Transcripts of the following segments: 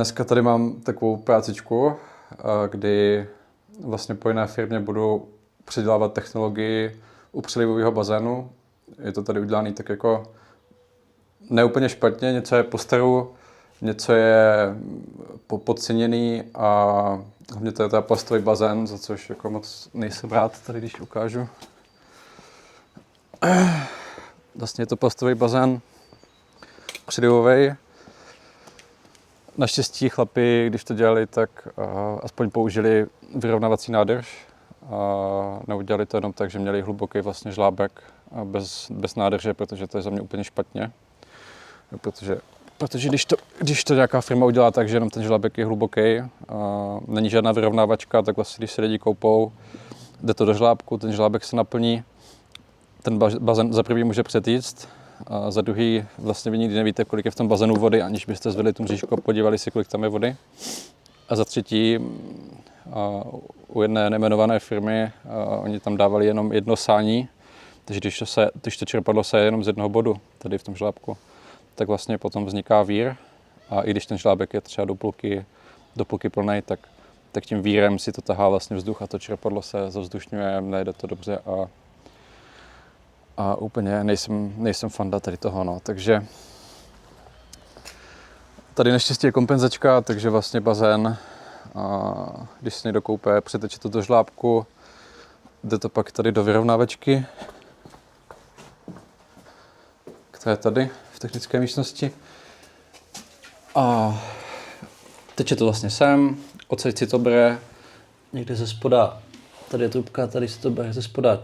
dneska tady mám takovou prácičku, kdy vlastně po jiné firmě budu přidělávat technologii u přilivového bazénu. Je to tady udělané tak jako neúplně špatně, něco je po staru, něco je podceněný a hlavně to je teda plastový bazén, za což jako moc nejsem rád tady, když ukážu. Vlastně je to plastový bazén přilivový. Naštěstí chlapi, když to dělali, tak aspoň použili vyrovnávací nádrž a neudělali to jenom tak, že měli hluboký vlastně žlábek bez nádrže, protože to je za mě úplně špatně. Protože když to nějaká firma udělá tak, že jenom ten žlábek je hluboký, není žádná vyrovnávačka, tak vlastně když se lidi koupou, jde to do žlábku, ten žlábek se naplní, ten bazén za prvý může přetíct, a za druhý vlastně vy nikdy nevíte, kolik je v tom bazénu vody, aniž byste zvedli tu mřížku a podívali si, kolik tam je vody. A za třetí, u jedné nejmenované firmy, oni tam dávali jenom jedno sání, takže když to čerpadlo se jenom z jednoho bodu, tady v tom žlábku, tak vlastně potom vzniká vír a i když ten žlábek je třeba do půlky plnej, tak tím vírem si to tahá vlastně vzduch a to čerpadlo se zavzdušňuje, nejde to dobře a úplně nejsem fanda tady toho, no. Takže tady naštěstí je kompenzačka, takže vlastně bazén, když se někdo koupe, přeteče to do žlábku, jde to pak tady do vyrovnávačky, která je tady v technické místnosti. A teče to vlastně sem, odsaď si to bere někde ze spoda, tady je trubka, tady si to bere ze spoda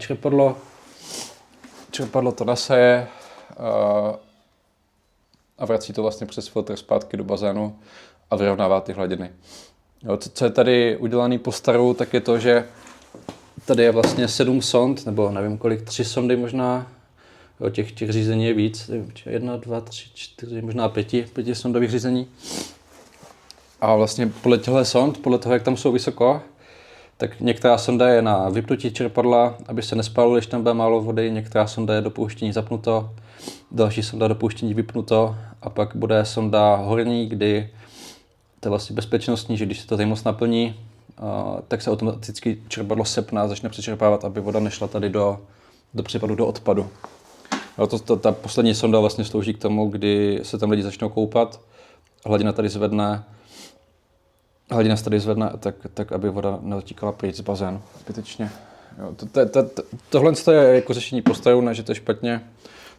čerpadlo to nasaje a vrací to vlastně přes filtr zpátky do bazénu a vyrovnává ty hladiny. Jo, co je tady udělané po staru, tak je to, že tady je vlastně 7 sond, nebo nevím kolik, 3 sondy možná, jo, těch řízení je víc, 1, 2, 3, 4, možná 5 sondových řízení. A vlastně podle těchto sond, podle toho, jak tam jsou vysoko, tak některá sonda je na vypnutí čerpadla, aby se nespálilo, když tam bude málo vody, některá sonda je do pouštění zapnuto, další sonda do pouštění vypnuto a pak bude sonda horní, kdy to je vlastně bezpečnostní, že když se to tady moc naplní, tak se automaticky čerpadlo sepne a začne přečerpávat, aby voda nešla tady do případu do odpadu. Ta poslední sonda vlastně slouží k tomu, kdy se tam lidi začnou koupat, hladina se tady zvedne, tak aby voda neotíkala pryč z bazénu zbytečně. Tohle je jako řešení postaru, ne že to je špatně.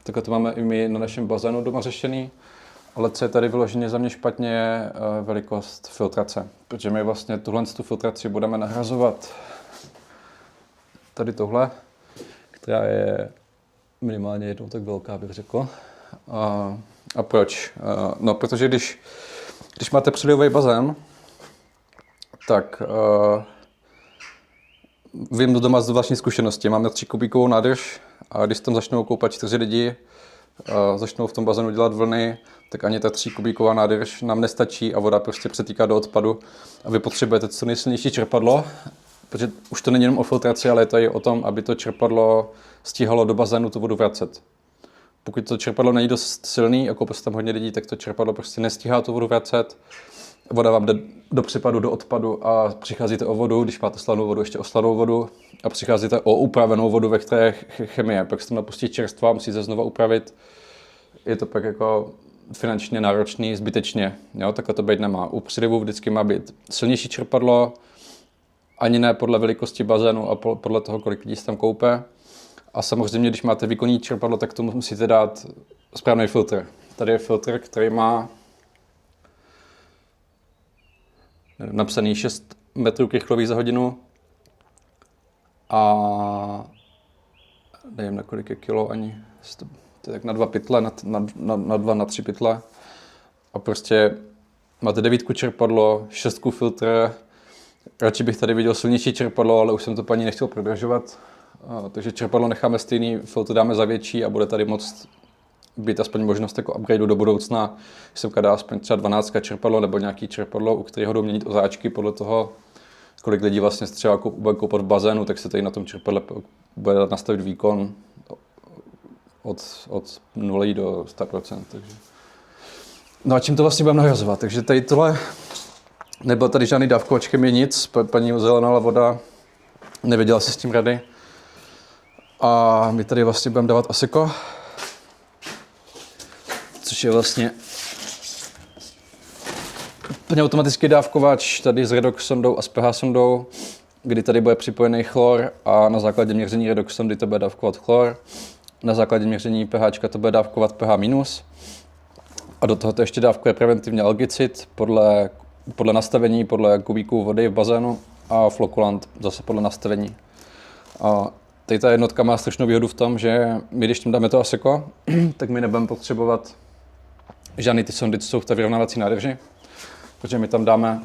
Takhle to máme i my na našem bazénu doma řešený. Ale co je tady vyloženě za mě špatně, je velikost filtrace. Protože my vlastně tu filtraci budeme nahrazovat tady tohle, která je minimálně jednou tak velká, bych řekl. A proč? No, protože když máte přilivový bazén, tak vím doma z vlastní zkušenosti. Máme 3 kubíkovou nádrž a když tam začnou koupat 4 lidi, začnou v tom bazénu dělat vlny, tak ani ta 3 kubíková nádrž nám nestačí a voda prostě přetýká do odpadu a vy potřebujete co nejsilnější čerpadlo, protože už to není jenom o filtraci, ale je to i o tom, aby to čerpadlo stíhalo do bazénu tu vodu vracet. Pokud to čerpadlo není dost silný, jako prostě tam hodně lidí, tak to čerpadlo prostě nestíhá tu vodu vracet. Voda vám jde do případu, do odpadu a přicházíte o vodu, když máte slanou vodu, ještě o slanou vodu a přicházíte o upravenou vodu, ve které je chemie. Pak se tam napustí čerstvá, musíte znova upravit. Je to pak jako finančně náročný, zbytečně. Jo, takhle to být nemá. U přilivu vždycky má být silnější čerpadlo, ani ne podle velikosti bazénu a podle toho, kolik lidí se tam koupe. A samozřejmě, když máte výkonný čerpadlo, tak tomu musíte dát správný filtr. Tady je filtr, který má napsaný 6 metrů krychlových za hodinu a nevím, na kolik je kilo ani, to je tak na 2 pytle, na 3 pytle a prostě máte 9 čerpadlo, 6 filtr, radši bych tady viděl silnější čerpadlo, ale už jsem to paní nechtěl prodražovat, takže čerpadlo necháme stejný, filtr dáme za větší a bude tady moc být aspoň možnost jako upgradeu do budoucna, že se dá aspoň třeba 12 čerpadlo nebo nějaký čerpadlo, u kterého jdou měnit ozáčky podle toho, kolik lidí vlastně třeba bude koupat v bazénu, tak se tady na tom čerpadle bude nastavit výkon od 0 do 100%. Takže. No a čím to vlastně budeme nahrazovat? Takže tady tohle, nebyl tady žádný dávkovač chemie, nic, paní zelenala voda, nevěděla si s tím rady. A my tady vlastně budeme dávat Asseco, což je vlastně úplně automatický dávkovač, tady s redox sondou a s pH sondou, kdy tady bude připojený chlor a na základě měření redox sondy to bude dávkovat chlor, na základě měření pH to bude dávkovat pH minus a do toho to ještě dávkuje preventivně algicid podle nastavení, podle kubíků vody v bazénu a flokulant zase podle nastavení. A tady ta jednotka má strašnou výhodu v tom, že my když tam dáme to Asseco, tak my nebudeme potřebovat žádný ty sondy, co jsou v té vyrovnávací nádrži, protože my tam dáme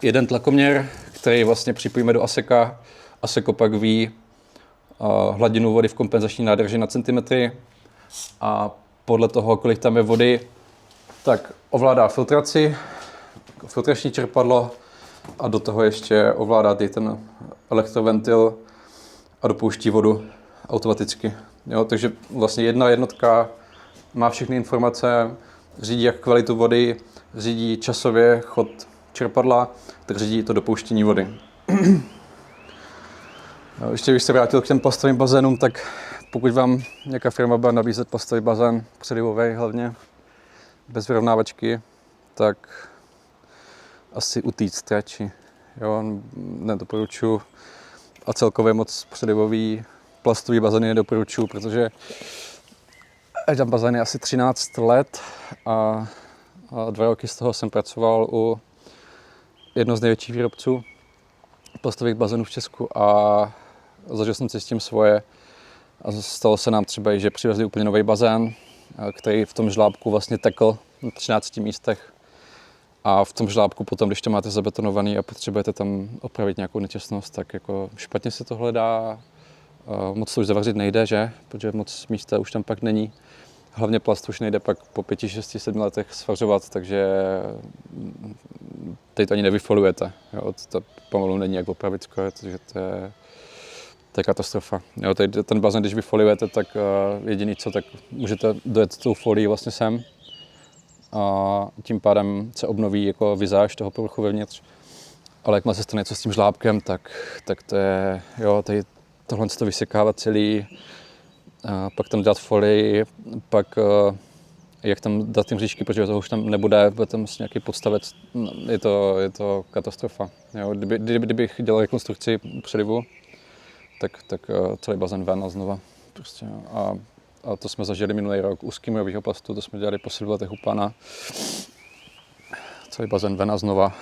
jeden tlakoměr, který vlastně připojíme do Asseca. Asseco pak ví hladinu vody v kompenzační nádrži na centimetry a podle toho, kolik tam je vody, tak ovládá filtraci, filtrační čerpadlo a do toho ještě ovládá ten elektroventil a dopouští vodu automaticky. Jo, takže vlastně jedna jednotka má všechny informace, řídí jak kvalitu vody, řídí časově chod čerpadla, tak řídí to dopouštění vody. Ještě bych se vrátil k těm plastovým bazénům, tak pokud vám nějaká firma bude nabízet plastový bazén, předivový hlavně, bez vyrovnávačky, tak asi utíct radši. Jo, nedoporučuji a celkově moc předivový plastový bazény nedoporučuji, protože tam bazén je asi 13 let a 2 roky z toho jsem pracoval u jednoho z největších výrobců plastových bazénů v Česku a zažil jsem si s tím svoje. A stalo se nám třeba i, že přivezli úplně nový bazén, který v tom žlábku vlastně tekl na 13 místech. A v tom žlábku potom, když to máte zabetonovaný a potřebujete tam opravit nějakou nečestnost, tak jako špatně se to hledá. Moc to už zavařit nejde, že? Protože moc místa už tam pak není. Hlavně plast už nejde pak po 5, 6, 7 letech svařovat, takže teď to ani nevyfolujete. Jo? To pomalu není jak opravit skoro, takže to je katastrofa. Jo, tady ten bazén, když vyfoliujete, tak jediný co, tak můžete dojet tou folií vlastně sem. A tím pádem se obnoví jako vizáž toho povrchu vevnitř. Ale jakmile se stane něco s tím žlábkem, tak to je, jo, tady tohle to vysekávat celý, pak tam dát folii, pak jak tam dát ty mřížky, protože toho už tam nebude, bude tam nějaký podstavec, je to katastrofa. Jo, kdybych dělal rekonstrukci přelivu, tak celý bazén ven a znova. Prostě, a to jsme zažili minulý rok u skimojového plastu, to jsme dělali po 7 letech u pana. Celý bazén ven a znova.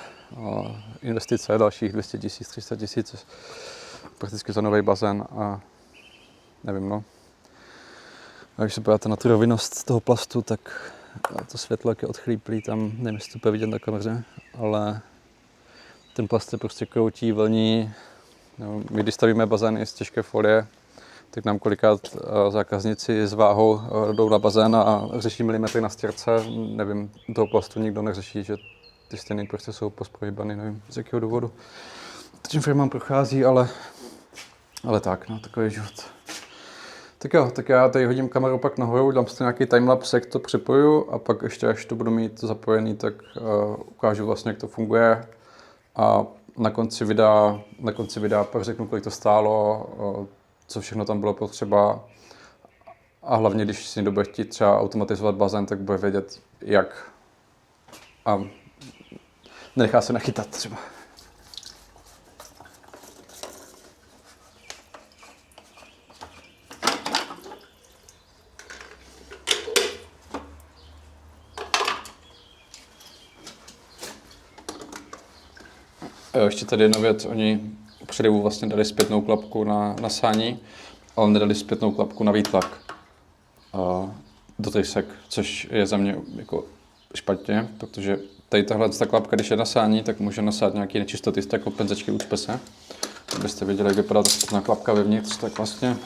Investice dalších 200 000, 300 000, prakticky za nový bazén a nevím, no. A když se podíváte na tu rovinnost toho plastu, tak to světlo, jak je odchlíplý, tam nevím, jestli to bude vidět na kameře, ale ten plast se prostě kroutí, vlní. No, my když stavíme bazény z těžké folie, tak nám kolikrát zákazníci s váhou jdou na bazén a řeší milimetry na stěrce. Nevím, toho plastu nikdo neřeší, že ty stěny prostě jsou posprohýbaný, nevím z jakého důvodu. To tím firmám prochází, ale tak, no, takový život. Tak jo, tak já tady hodím kameru pak nahoru, dám si nějaký timelapse, jak to připoju a pak ještě, až to budu mít zapojený, tak ukážu vlastně, jak to funguje. A na konci videa pak řeknu, kolik to stálo, co všechno tam bylo potřeba. A hlavně, když si někdo bude chtít třeba automatizovat bazén, tak bude vědět, jak. A nenechá se nachytat třeba. Jo, ještě tady jedna věc, oni u přelivu vlastně dali zpětnou klapku na nasání, ale nedali zpětnou klapku na výtlak do trysek, což je za mě jako špatně, protože tady tahle klapka, když je nasání, tak může nasát nějaké nečistoty z té kompenzačky úcpese. Abyste viděli, jak vypadá ta zpětná klapka vevnitř, tak vlastně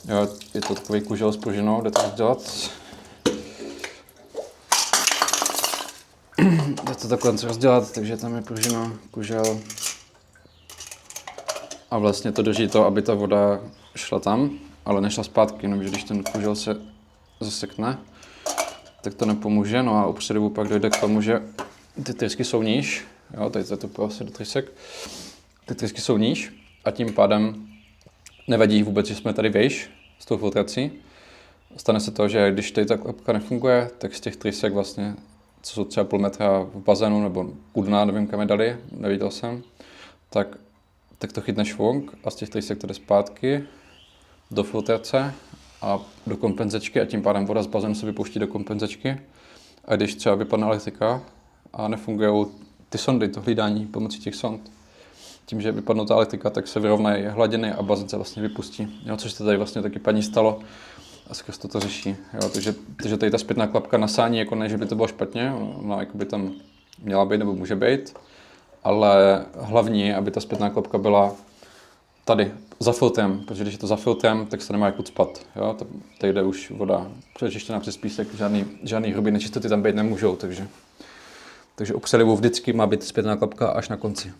jo, je to takový kužel s pružinou, jde to rozdělat. Jde to takhle rozdělat, takže tam je pružina, kužel. A vlastně to drží to, aby ta voda šla tam ale nešla zpátky, jenom že když ten kužel se zasekne, tak to nepomůže. No a u předěvu pak dojde k tomu, že ty trysky jsou níž, jo, tady to prostě do trysek, ty trysky jsou níž a tím pádem nevadí vůbec, že jsme tady vejš s tou filtrací. Stane se to, že když tady ta klapka nefunguje, tak z těch trysek vlastně, co jsou třeba půl metra v bazénu nebo u dna, nevím kam je dali, neviděl jsem, tak to chytne švung a z těch trysek to jde zpátky do filtrace a do kompenzačky a tím pádem voda z bazénu se vypouští do kompenzačky. A když třeba vypadne elektrika a nefungují ty sondy, to hlídání pomocí těch sond, tím, že vypadnou ta elektrika, tak se vyrovnají hladiny a bazén se vlastně vypustí. Jo, což se tady vlastně taky paní stalo a skrz to řeší. Jo, takže tady ta zpětná klapka na sání, jako ne, že by to bylo špatně, ona jako by tam měla být nebo může být, ale hlavní je, aby ta zpětná klapka byla tady, za filtrem, protože když je to za filtrem, tak se nemá jak ucpat. Jo? Tady jde už voda přečištěná přes písek, žádný hrubý nečistoty tam být nemůžou, takže u přelivu vždycky má být zpětná klapka až na konci.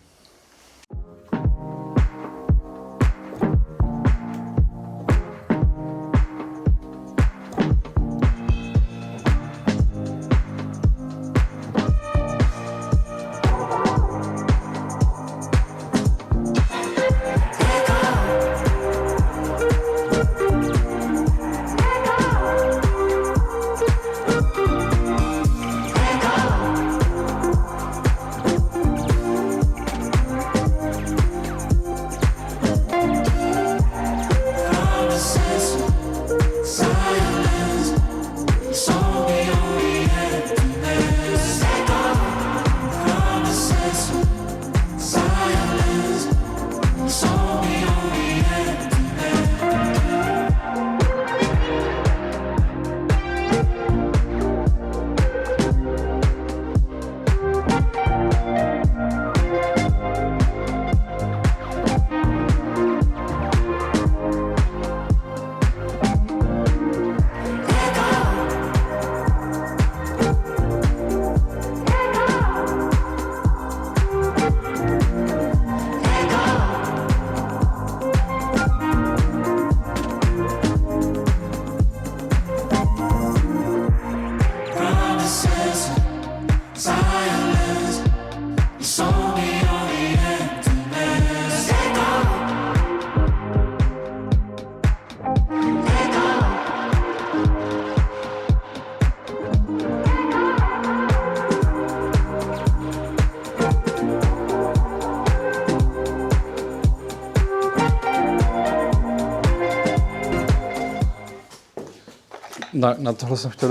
Na tohle jsem chtěl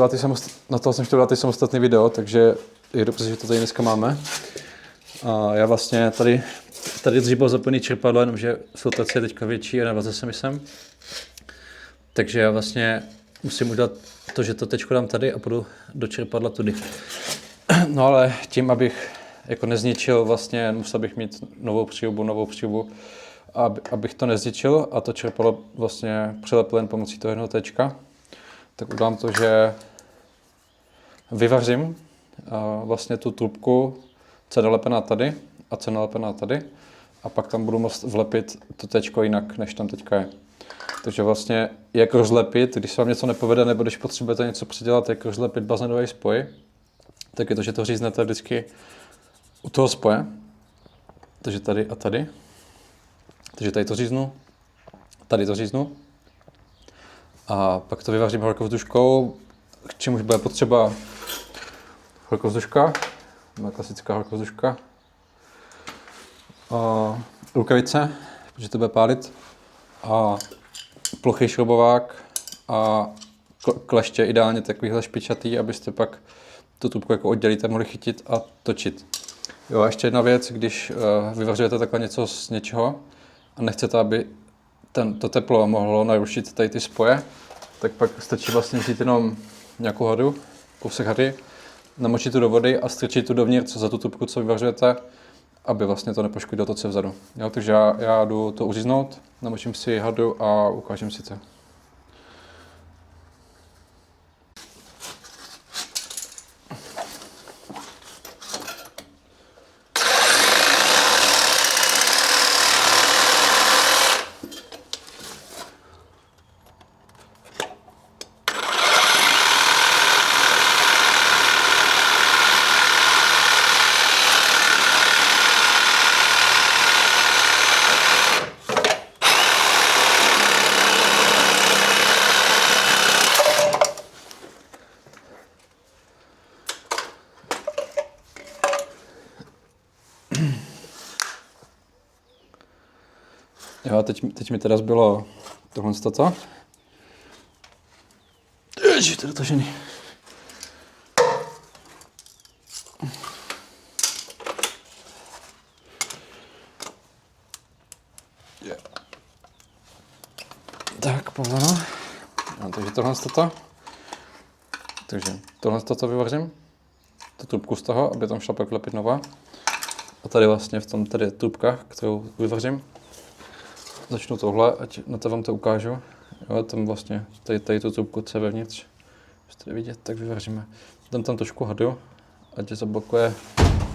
dát i samostatný video, takže je dobře, že to tady dneska máme. A já vlastně tady dřív bylo zapojený čerpadlo, jenomže filtrace je teďka větší a navazil jsem sem. Takže já vlastně musím udělat to, že to tečko dám tady a půjdu do čerpadla tudy. No ale tím, abych jako nezničil, vlastně musel bych mít novou přírubu, abych to nezničil a to čerpadlo vlastně přilepil jen pomocí toho jednoho tečka. Tak udělám to, že vyvařím vlastně tu trubku, co je nalepená tady a co je nalepená tady a pak tam budu moct vlepit to tečko jinak, než tam teďka je. Takže vlastně jak rozlepit, když se vám něco nepovede nebo když potřebujete něco předělat, jak rozlepit bazénový spoj, tak je to, že to říznete vždycky u toho spoje. Takže tady a tady. Takže tady to říznu, tady to říznu. A pak to vyvařím horkovzduškou, k čemuž bude potřeba horkovzduška, má klasická horkovzduška, rukavice, protože to bude pálit, a plochý šroubovák a kleště, ideálně takovýhle špičatý, abyste pak tu trubku jako oddělíte, mohli chytit a točit. Jo, a ještě jedna věc, když vyvařujete takhle něco z něčeho a nechcete, aby to teplo mohlo narušit tady ty spoje, tak pak stačí vlastně vzít jenom nějakou hadu, kousek hady, namočit tu do vody a strčit tu dovnitř za tu trubku, co vyvařujete, aby vlastně to nepoškodilo to, co je vzadu. Jo, takže já jdu to uříznout, namočím si hadu a ukážem si to. Jo, teď mi teda zbylo tohle co? Ježiš, to je dotažený. Yeah. Tak, povoleno. No, takže tohle toto. Takže tohle toto vyvařím. Tu trubku z toho, aby tam šla pak lepit nová. A tady vlastně v tom tady trubka, kterou vyvařím. Začnu tohle, ať na to vám to ukážu. Jo, tam vlastně tady tu trubku, co je vevnitř. Můžete vidět, tak vyvaříme. Dám tam trošku hadu, ať zablokuje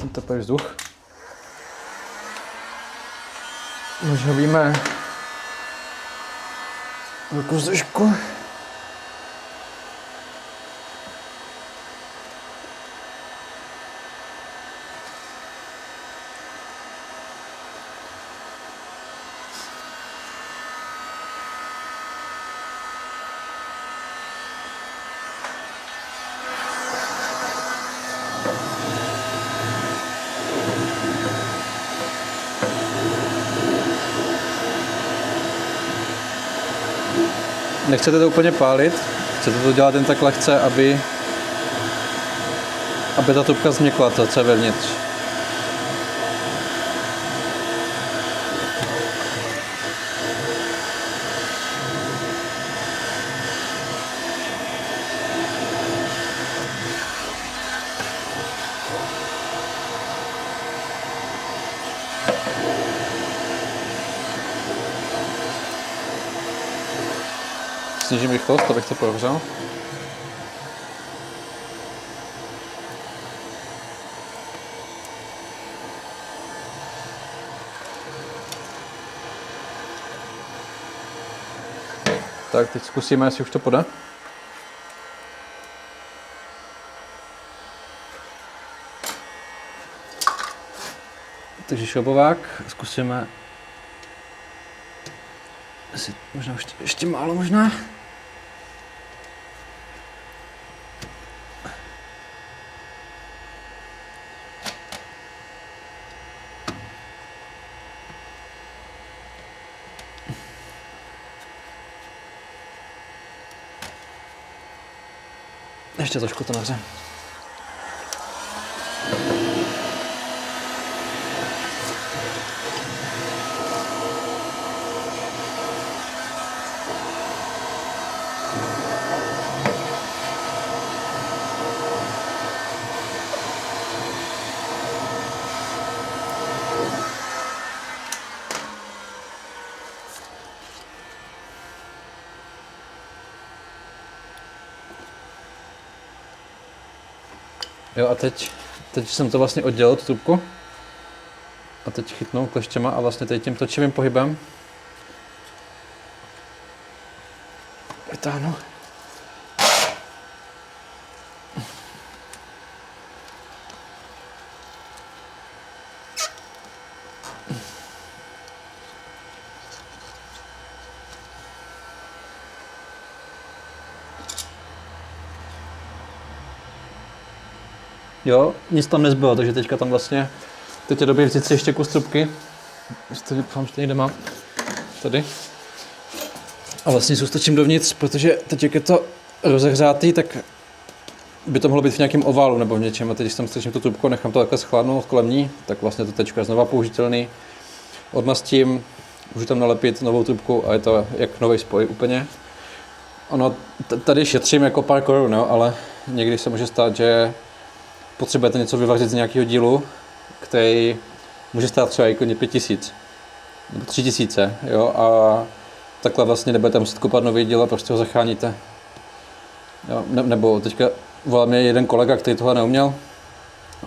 ten teplý vzduch. Nažhavíme velkou zdržku. Nechcete to úplně pálit, chcete to dělat jen tak lehce, aby ta trubka změkla, to co je vevnitř. Snížím rychlost, abych to prohřál. Tak, teď zkusíme, jestli už to půjde. Takže šroubovák, zkusíme. Možná ještě málo možná. Ještě trošku to nahře. Jo, a teď jsem to vlastně oddělil, tu trubku. A teď chytnu kleštěma a vlastně teď tím točivým pohybem vytáhnu. Jo, nic tam nezbylo, takže teďka tam vlastně, teď je dobrý vzít si ještě kus trubky. Ještě doufám, že někde mám. Tady. A vlastně si ustačím dovnitř, protože teď jak je to rozehřátý, tak by to mohlo být v nějakém oválu nebo v něčem. A teď, když tam strčím tu trubku, nechám to takhle schladnout kolem ní, tak vlastně to tečko je znova použitelný. Odmastím, můžu tam nalepit novou trubku a je to jak nový spoj úplně. Ono, tady šetřím jako pár korun, no, ale někdy se může stát, že potřebujete něco vyvařit z nějakého dílu, který může stát třeba jako 5000 nebo 3000, jo, a takhle vlastně nebudete muset kopat nový díl a prostě ho zachráníte. Jo, nebo teďka volal mě jeden kolega, který tohle neuměl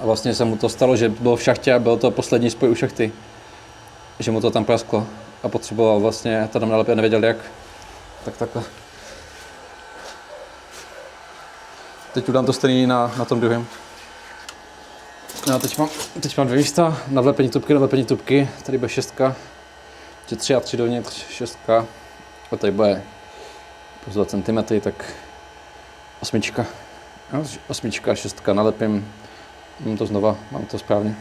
a vlastně se mu to stalo, že byl v šachtě a byl to poslední spoj u šachty, že mu to tam prasklo a potřeboval vlastně to tam nalepit a nevěděl jak, tak takhle. Teď udám to stejný na tom druhém. No, teď mám dvě místa, navlepení trubky, tady bude 6, 3 a 3 dovnitř, 6, a tady bude plus 2 cm, tak 8, no, 8 a 6, nalepím, mám to znova, mám to správně.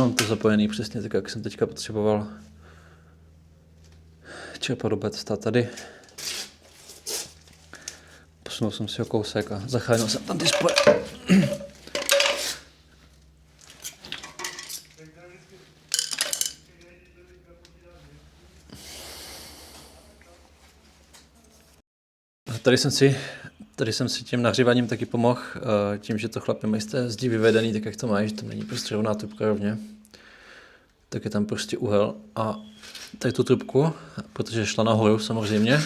nemám to zapojený přesně tak, jak jsem teďka potřeboval. Čerpadlo stát tady. Posunul jsem si ho kousek a zachránil jsem tam displej. Tady jsem si tím nahříváním taky pomohl, tím, že to chlapi mají z té zdi vyvedený, tak jak to mají, že to není prostě rovná trubka rovně. Tak je tam prostě úhel a tady tu trubku, protože šla nahoru samozřejmě,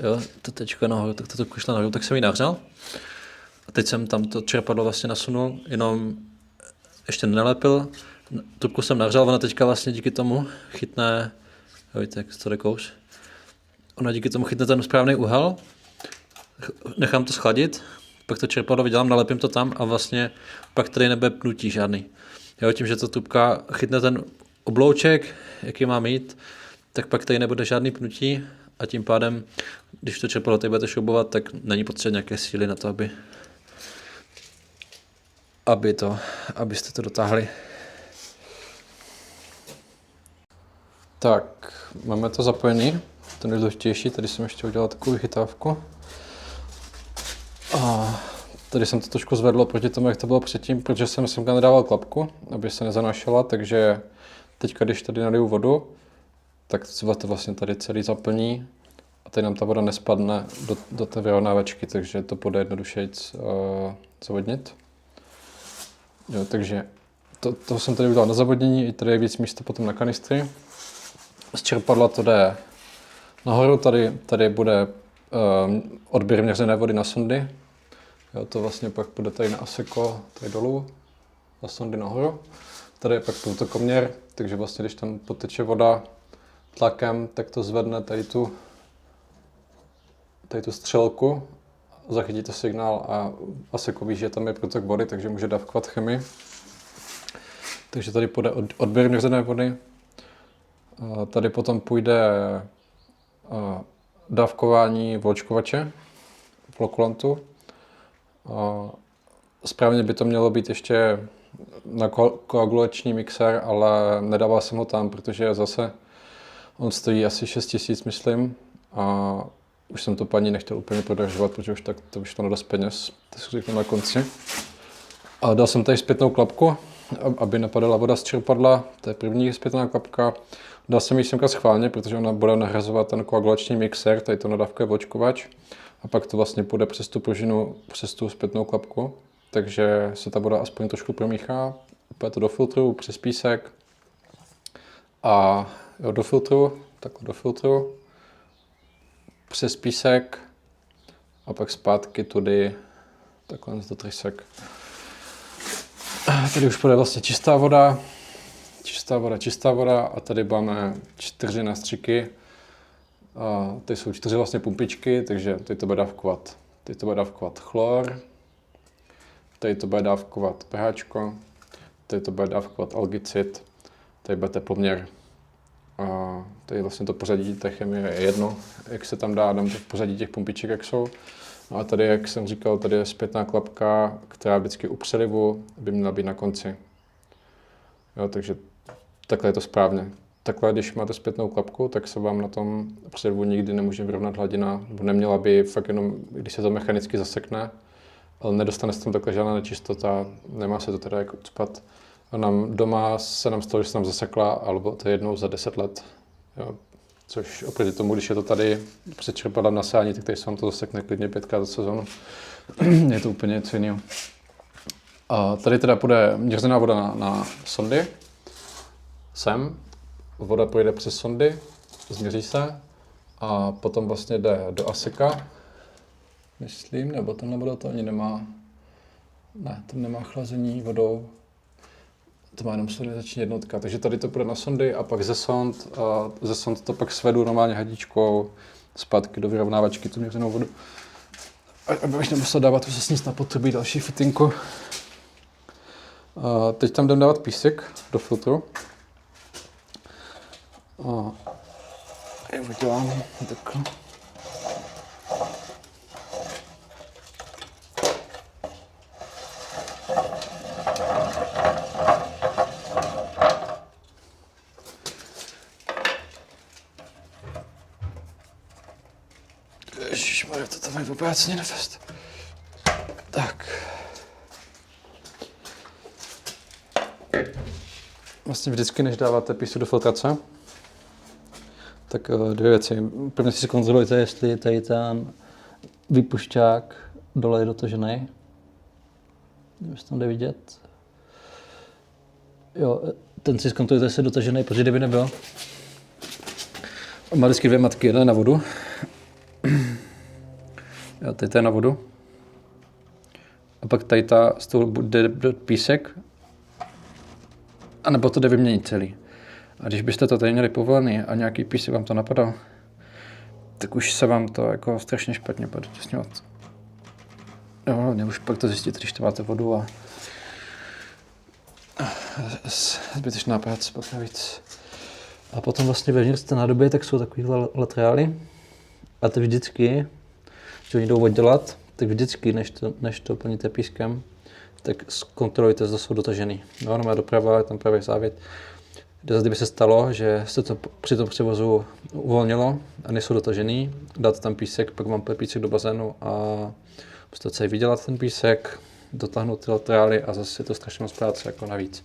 jo, to tečko nahoru, tak ta trubka šla nahoru, tak jsem ji nahřál. A teď jsem tam to čerpadlo vlastně nasunul, jenom ještě nelepil. Trubku jsem nahřál, ona teďka vlastně díky tomu chytne, víte, jak to jde kouř. Ona díky tomu chytne ten správný úhel, nechám to schladit, pak to čerpadlo vydělám, nalepím to tam a vlastně pak tady nebude pnutí žádný. Jo, tím, že ta trubka chytne ten oblouček, jaký má mít, tak pak tady nebude žádný pnutí a tím pádem, když to čerpadlo tady budete šroubovat, tak není potřeba nějaké síly na to, abyste to dotáhli. Tak, máme to zapojený, to nejdůležitější, tady jsem ještě udělal takovou chytávku. A tady jsem to trošku zvedlo proti tomu, jak to bylo předtím, protože jsem semka nedával klapku, aby se nezanášela, takže teďka, když tady naliju vodu, tak se to vlastně tady celý zaplní a tady nám ta voda nespadne do té vyrovnávačky, takže to bude jednodušeji zavodnit. Jo, takže to jsem tady udělal na zavodnění, i tady je víc místa potom na kanistry. Z čerpadla to jde nahoru, tady bude odběr měřené vody na sondy. Jo, to vlastně pak bude tady na aseko, tady dolů, na sondy nahoru. Tady je pak průtokoměr, takže vlastně když tam poteče voda tlakem, tak to zvedne tady tu střelku, zachytí to signál a aseko ví, že tam je průtok vody, takže může dávkovat chemii. Takže tady půjde odběr měřené vody. Tady potom půjde dávkování vločkovače, flokulantu. Správně by to mělo být ještě na koagulační mixer, ale nedával jsem ho tam, protože zase on stojí asi 6 000, myslím. A už jsem to paní nechtěl úplně prodražovat, protože už tak to vyšlo na dost peněz, to si řeknu na konci. A dal jsem tady zpětnou klapku, aby nepadala voda z čerpadla, to je první zpětná klapka. Dal jsem ji semka schválně, protože ona bude nahrazovat ten koagulační mixer, tady to nadávkuje vločkovač. A pak to vlastně půjde přes tu pružinu, přes tu zpětnou klapku. Takže se ta voda aspoň trošku promíchá. Půjde to do filtru, přes písek. A jo, do filtru, takhle do filtru. Přes písek. A pak zpátky tudy, takhle do trysek. Tady už půjde vlastně čistá voda. Čistá voda a tady máme 4 nástřiky. A tady jsou 4 vlastně pumpičky, takže tady to bude dávkovat chlor, tady to bude dávkovat pH, tady to bude dávkovat algicid, tady bude teploměr. A tady vlastně to pořadí té chemie je jedno, jak se tam dám to v pořadí těch pumpiček, jak jsou. No a tady, jak jsem říkal, tady je zpětná klapka, která vždycky u přelivu by měla být na konci. Jo, takže takhle je to správně. Takhle, když máte zpětnou klapku, tak se vám na tom přelivu nikdy nemůže vyrovnat hladina, nebo neměla by fakt jenom, když se to mechanicky zasekne, ale nedostane se tam takhle žádná nečistota, nemá se to teda jak ucpat. A nám doma se nám stalo, že se nám zasekla, alebo to je jednou za 10 let. Jo. Což oproti tomu, když je to tady před čerpadlem na sání, tak tady se vám to zasekne klidně 5krát za sezonu. Je to úplně něco jiného. A tady teda půjde měřená voda na sondy. Sem. Voda projde přes sondy, změří se a potom vlastně jde do aseka, myslím, nebo tenhle voda to ani nemá, ne, ten nemá chlazení vodou, to má jenom sonizační jednotka, takže tady to půjde na sondy a pak ze sond to pak svedu normálně hadičkou zpátky do vyrovnávačky tu měřenou vodu, abych nemusel dávat už zase nic na potrubí další fitinku. Teď tam jdem dávat písek do filtru. A já udělám takhle. Ježišmarja, to tam mají obráceně na fest. Tak. Vlastně vždycky, než dáváte písu do filtrace, tak dvě věci. Prvně si zkontrolujte, jestli tady ten výpušťák dole je dotažený. Jestli tam jde vidět. Jo, ten si zkontrolujte, jestli je dotažený, protože kdyby nebyl. Má vždycky dvě matky, jedna je na vodu. Jo, tady to je na vodu. A pak tady ta z toho jde do písek. A nebo to jde vyměnit celý. A když byste to tady měli povolený a nějaký písek vám to napadal, tak už se vám to jako strašně špatně bude těsňovat. Jo, hlavně už pak to zjistíte, když to máte vodu a zbytečná práce pak navíc. A potom vlastně vevnitř té nádoby tak jsou takovýhle laterály. A ty vždycky, když oni jdou oddělat, tak vždycky, než to plníte pískem, tak zkontrolujte, zda jsou dotažený. No, má doprava, je tam pravý závět. Kdyby se stalo, že se to při tom převozu uvolnilo a nejsou dotažený, dáte tam písek, pak vám půjde písek do bazénu a musíte celý vydělat ten písek, dotáhnout ty laterály a zase je to strašně moc práce jako navíc.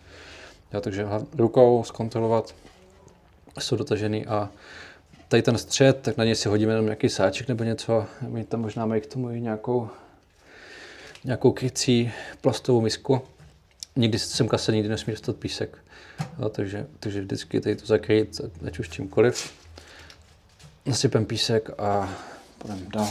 Jo, takže rukou zkontrolovat, jsou dotažený a tady ten střed, tak na něj si hodíme jenom nějaký sáček nebo něco. My tam možná mají k tomu i nějakou krycí plastovou misku. Nikdy semka se nikdy nesmí dostat písek. Jo, takže vždycky tady to zakrýt, ať už čímkoliv. Nasypem písek a půjdeme dál.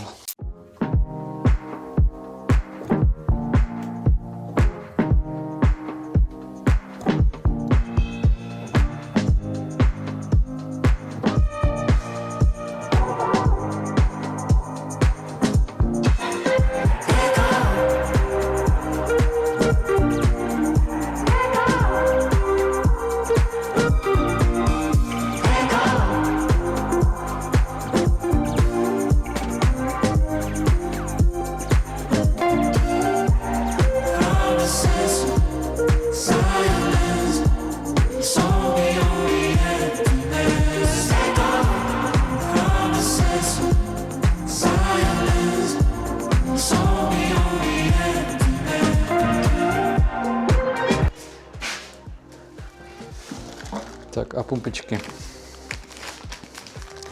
Tak a pumpičky.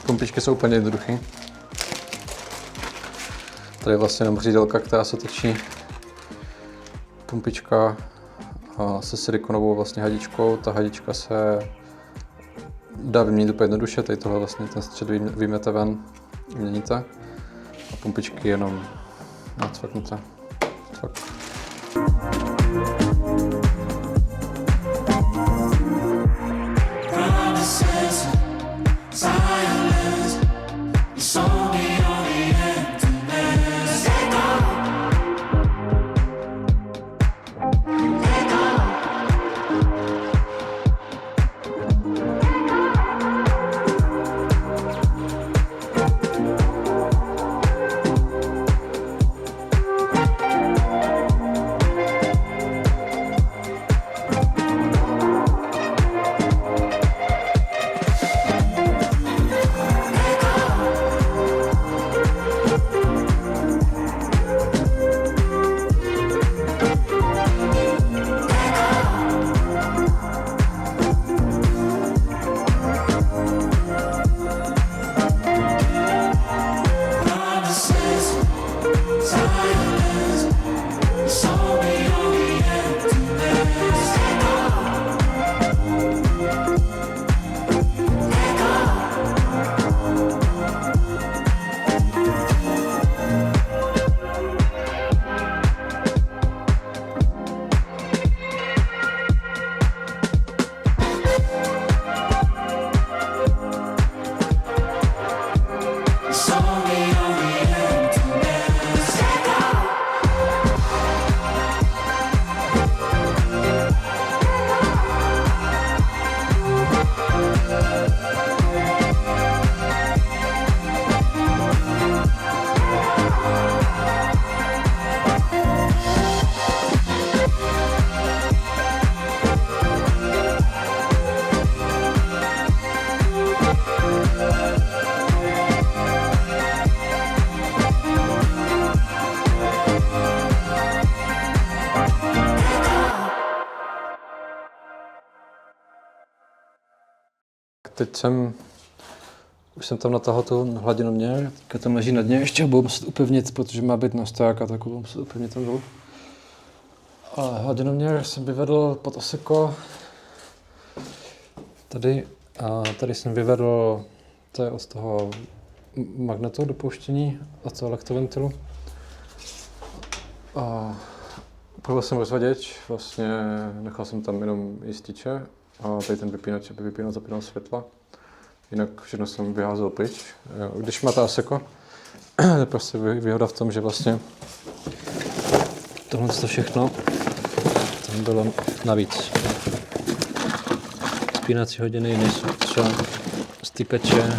Pumpičky jsou úplně jednoduché. Tady je vlastně jenom řídelka, která se točí. Pumpička se silikonovou vlastně hadičkou. Ta hadička se dá vyměnit úplně jednoduše. Tady tohle vlastně ten střed vyjmete ven, vyměníte. A pumpičky jenom nacvaknete. Už jsem tam natáhl tu hladinoměr, teďka tam leží na dně, ještě ho budu muset upevnit, protože má být na stojáka, tak ho budu muset upevnit tam dolů. A hladinoměr jsem vyvedl pod oseko tady a tady jsem vyvedl, to je od toho magnetu dopouštění, od toho elektroventilu. A upravil jsem rozvaděč, vlastně nechal jsem tam jenom jističe a tady ten vypínač, aby vypínal, zapínal světla. Jinak všechno jsem vyházel pryč. Když máte ASECO, je prostě výhoda v tom, že vlastně tohle všechno tam bylo navíc. Spínací hodiny nejsou třeba stykače,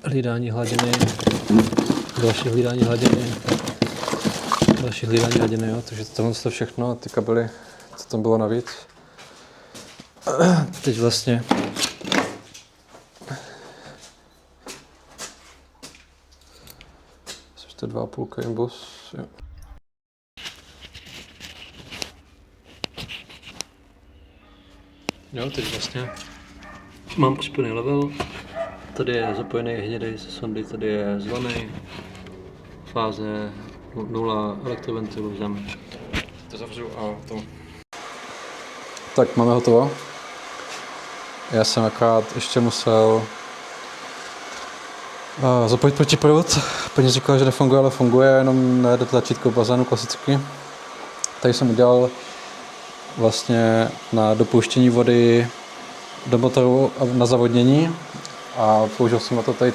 hlídání hladiny, další hlídání hladiny, další hlídání hladiny, jo. Takže tohle všechno, ty kabely, co tam bylo navíc. Teď vlastně to 2,5 kaimbus, jo. Jo, teď vlastně mám připojený level, tady je zapojený hnědej se sondy, tady je zelený, fáze 0 elektroventilu, zem. To zavřu a to. Tak máme hotovo. Já jsem akorát ještě musel zapojit protiproud. Paní říkala, že nefunguje, ale funguje, jenom nejde tlačítko bazénu klasicky. Tady jsem udělal vlastně na dopouštění vody do motoru na zavodnění a použil jsem na to tady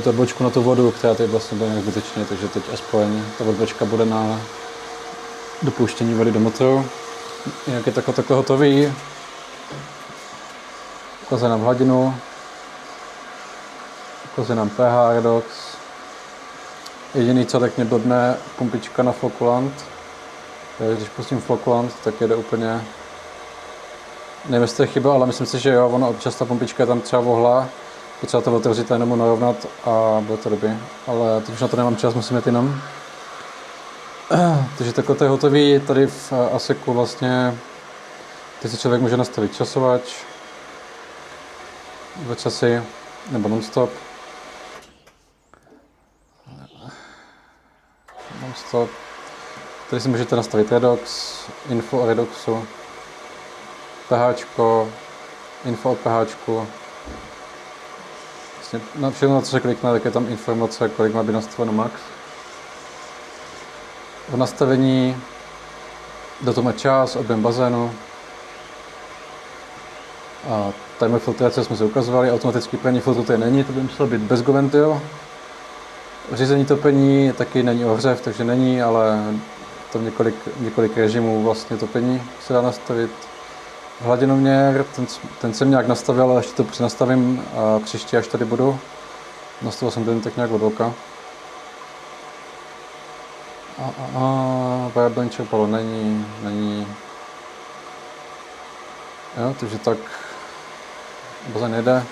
tu odbočku na tu vodu, která tady vlastně byla nějak zbytečně, takže teď aspoň ta odbočka bude na dopouštění vody do motoru. Jinak je takhle hotový. Ukazuje nám hladinu, ukazuje nám pH redox. Jediný, co tak mě blbne, pumpička na flokulant. Když pustím flokulant, tak jede úplně, nevím, jestli to je chyba, ale myslím si, že jo, ono občas ta pumpička je tam třeba vohla, potřeba to otevřít a jenom narovnat a bude to dobrý. Ale teď už na to nemám čas, musím jít jinam. Takže takhle to je hotový, tady v ASECu vlastně, teď si člověk může nastavit časovač, 2 časy, nebo non-stop. Non-stop. Tady si můžete nastavit redox, info o redoxu, pHčko, info o pHčku. Vlastně na všechno, na co se klikne, tak je tam informace, kolik má být nastaveno max. V nastavení datum má čas, objem bazénu. A timer filtrace jsme si ukazovali, automatický praní filtru tady není, to by muselo být bez goventil. Řízení topení taky není ohřev, takže není, ale tam několik režimů vlastně topení se dá nastavit. Hladinoměr, ten jsem nějak nastavil, ale ještě to přenastavím a příště, až tady budu. Nastavil jsem ten tak nějak od oka. Variable čerpalo není. Jo, takže tak bazén jede.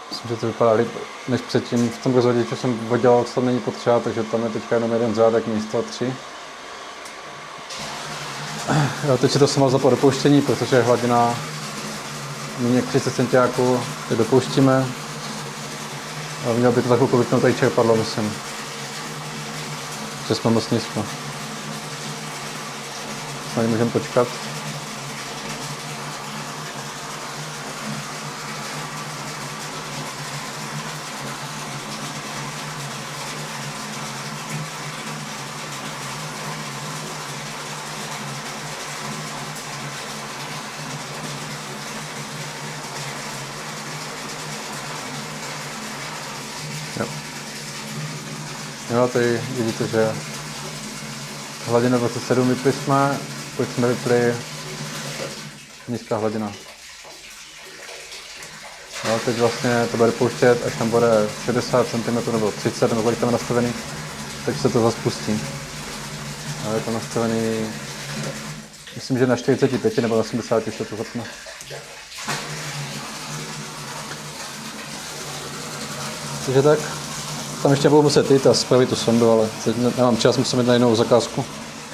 Myslím, že to vypadá líp než předtím. V tom rozhoděči jsem vodil, co tam není potřeba, takže tam je teďka jenom jeden řádek místo 3. Jo, teď si to jsem mal zapal dopouštění, protože je hladina méně 30 centiáků, teď dopouštíme. A měl by to za chvilku vypnout tady čerpadlo, myslím. Že jsme moc nízko. Snad můžeme počkat. Jo, tady vidíte, že hladina 27 vypli jsme, proč jsme vypli nízká hladina. Jo, teď vlastně to bude pouštět, až tam bude 60 cm nebo 30 nebo kolik tam je nastavený, tak se to zase pustí. Jo, je to nastavený, myslím, že na 45 nebo na 80 se to zapne. Takže tak. Tam ještě budu muset jít a spravit tu sondu, ale teď nemám čas, musím jít na jinou zakázku.